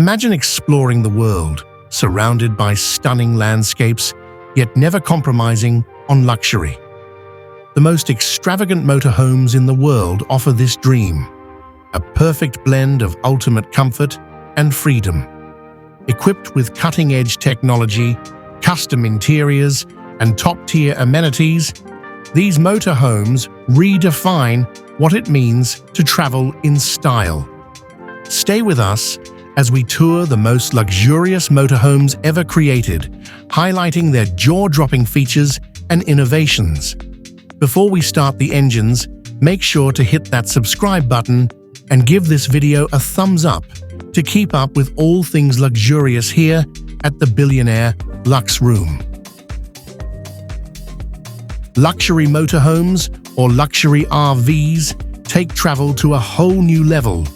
Imagine exploring the world, surrounded by stunning landscapes, yet never compromising on luxury. The most extravagant motorhomes in the world offer this dream, a perfect blend of ultimate comfort and freedom. Equipped with cutting-edge technology, custom interiors, and top-tier amenities, these motorhomes redefine what it means to travel in style. Stay with us as we tour the most luxurious motorhomes ever created, highlighting their jaw-dropping features and innovations. Before we start the engines, make sure to hit that subscribe button and give this video a thumbs up to keep up with all things luxurious here at the Billionaire Luxe Room. Luxury motorhomes, or luxury RVs, take travel to a whole new level.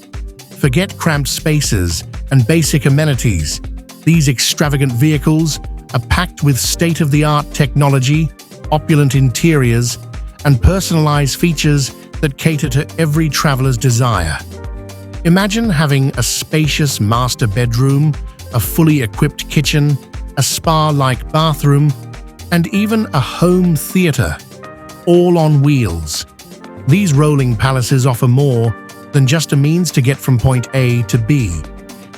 Forget cramped spaces and basic amenities. These extravagant vehicles are packed with state-of-the-art technology, opulent interiors, and personalized features that cater to every traveler's desire. Imagine having a spacious master bedroom, a fully equipped kitchen, a spa-like bathroom, and even a home theater, all on wheels. These rolling palaces offer more than just a means to get from point A to B.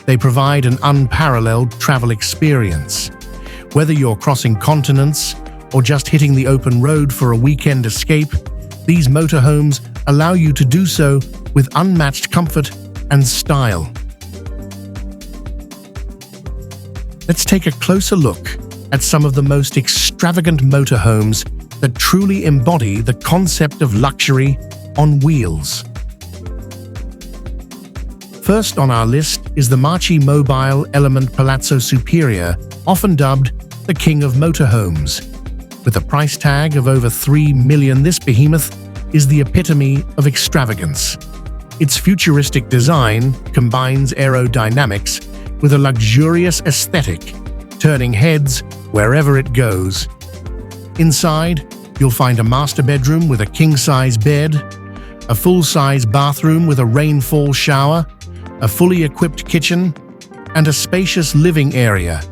They provide an unparalleled travel experience. Whether you're crossing continents or just hitting the open road for a weekend escape, these motorhomes allow you to do so with unmatched comfort and style. Let's take a closer look at some of the most extravagant motorhomes that truly embody the concept of luxury on wheels. First on our list is the Marchi mobile EleMMent Palazzo Superior, often dubbed the King of Motorhomes. With a price tag of over $3 million, this behemoth is the epitome of extravagance. Its futuristic design combines aerodynamics with a luxurious aesthetic, turning heads wherever it goes. Inside, you'll find a master bedroom with a king-size bed, a full-size bathroom with a rainfall shower, a fully equipped kitchen, and a spacious living area,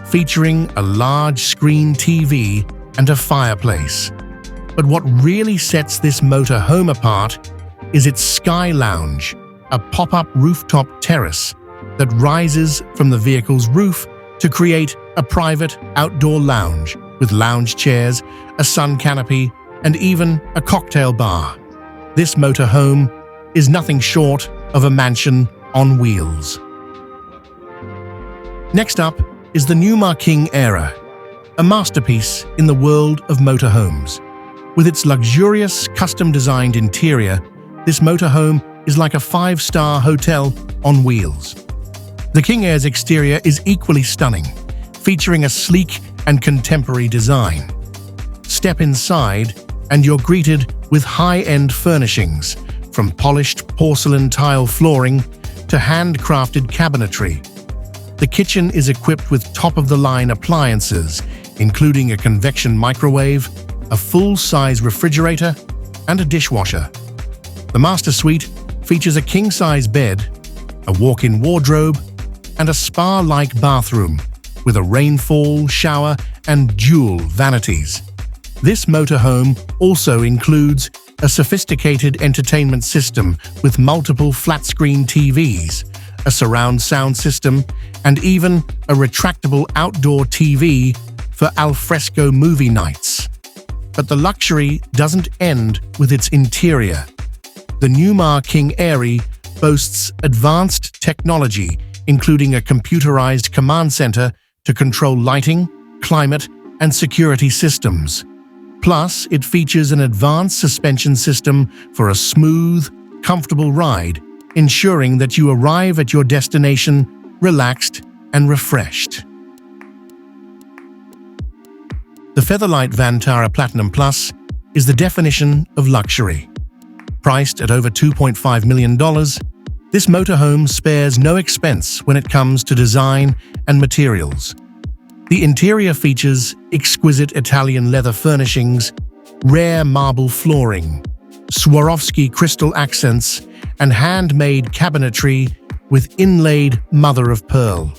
featuring a large screen TV and a fireplace. But what really sets this motorhome apart is its Sky Lounge, a pop-up rooftop terrace that rises from the vehicle's roof to create a private outdoor lounge with lounge chairs, a sun canopy, and even a cocktail bar. This motorhome is nothing short of a mansion on wheels. Next up is the Newmar King Aire, a masterpiece in the world of motorhomes. With its luxurious, custom-designed interior, this motorhome is like a 5-star hotel on wheels. The King Aire's exterior is equally stunning, featuring a sleek and contemporary design. Step inside and you're greeted with high-end furnishings, from polished porcelain tile flooring to handcrafted cabinetry. The kitchen is equipped with top-of-the-line appliances, including a convection microwave, a full-size refrigerator, and a dishwasher. The master suite features a king-size bed, a walk-in wardrobe, and a spa-like bathroom with a rainfall shower and dual vanities. This motorhome also includes a sophisticated entertainment system with multiple flat-screen TVs, a surround sound system, and even a retractable outdoor TV for alfresco movie nights. But the luxury doesn't end with its interior. The Newmar King Aire boasts advanced technology, including a computerized command center to control lighting, climate, and security systems. Plus, it features an advanced suspension system for a smooth, comfortable ride, ensuring that you arrive at your destination relaxed and refreshed. The Featherlight Vantara Platinum Plus is the definition of luxury. Priced at over $2.5 million, this motorhome spares no expense when it comes to design and materials. The interior features exquisite Italian leather furnishings, rare marble flooring, Swarovski crystal accents, and handmade cabinetry with inlaid mother-of-pearl.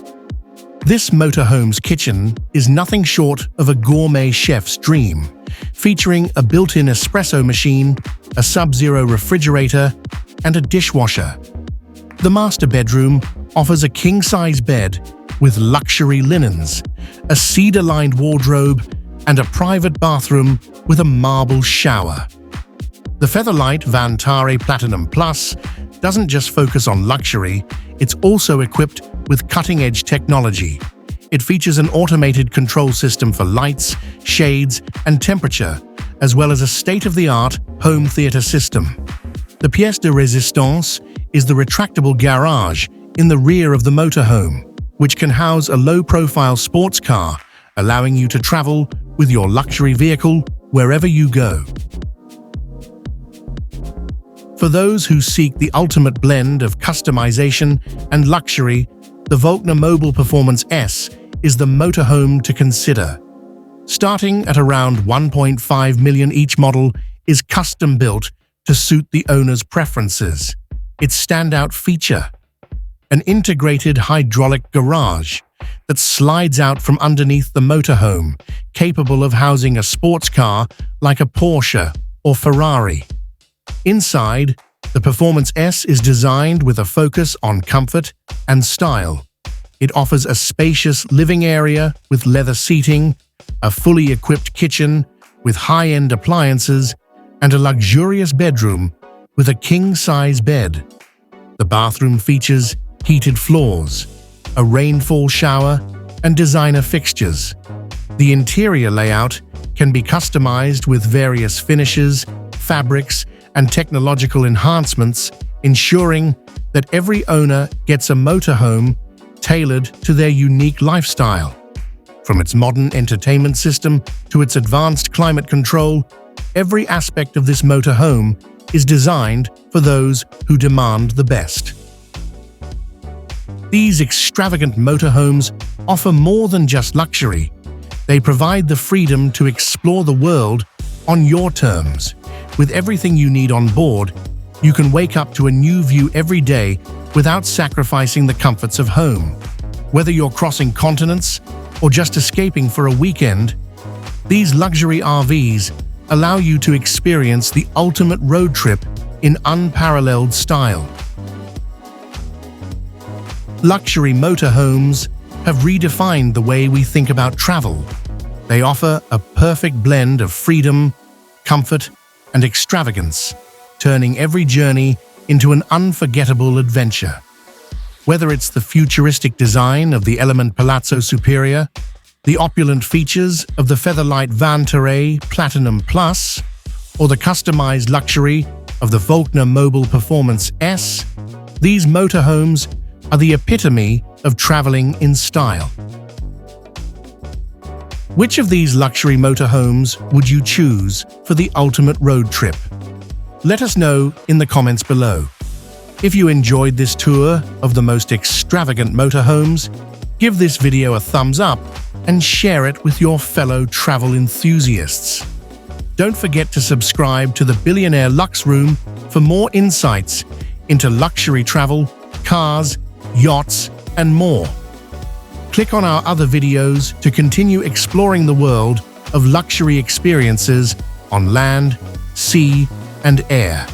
This motorhome's kitchen is nothing short of a gourmet chef's dream, featuring a built-in espresso machine, a sub-zero refrigerator, and a dishwasher. The master bedroom offers a king-size bed with luxury linens, a cedar-lined wardrobe, and a private bathroom with a marble shower. The Featherlight Vantare Platinum Plus doesn't just focus on luxury, it's also equipped with cutting-edge technology. It features an automated control system for lights, shades, and temperature, as well as a state-of-the-art home theater system. The pièce de résistance is the retractable garage in the rear of the motorhome, which can house a low-profile sports car, allowing you to travel with your luxury vehicle wherever you go. For those who seek the ultimate blend of customization and luxury, the Volkner Mobil Performance S is the motorhome to consider. Starting at around $1.5 million, each model is custom-built to suit the owner's preferences. Its standout feature: an integrated hydraulic garage that slides out from underneath the motorhome, capable of housing a sports car like a Porsche or Ferrari. Inside, the Performance S is designed with a focus on comfort and style. It offers a spacious living area with leather seating, a fully equipped kitchen with high-end appliances, and a luxurious bedroom with a king-size bed. The bathroom features heated floors, a rainfall shower, and designer fixtures. The interior layout can be customized with various finishes, fabrics, and technological enhancements, ensuring that every owner gets a motorhome tailored to their unique lifestyle. From its modern entertainment system to its advanced climate control, every aspect of this motorhome is designed for those who demand the best. These extravagant motorhomes offer more than just luxury. They provide the freedom to explore the world on your terms. With everything you need on board, you can wake up to a new view every day without sacrificing the comforts of home. Whether you're crossing continents or just escaping for a weekend, these luxury RVs allow you to experience the ultimate road trip in unparalleled style. Luxury motorhomes have redefined the way we think about travel. They offer a perfect blend of freedom, comfort, and extravagance, turning every journey into an unforgettable adventure. Whether it's the futuristic design of the EleMMent Palazzo Superior, the opulent features of the Featherlight Vantare Platinum Plus, or the customized luxury of the Volkner Mobil Performance S, these motorhomes are the epitome of traveling in style. Which of these luxury motorhomes would you choose for the ultimate road trip? Let us know in the comments below. If you enjoyed this tour of the most extravagant motorhomes, give this video a thumbs up and share it with your fellow travel enthusiasts. Don't forget to subscribe to the Billionaire Lux Room for more insights into luxury travel, cars, yachts, and more. Click on our other videos to continue exploring the world of luxury experiences on land, sea, and air.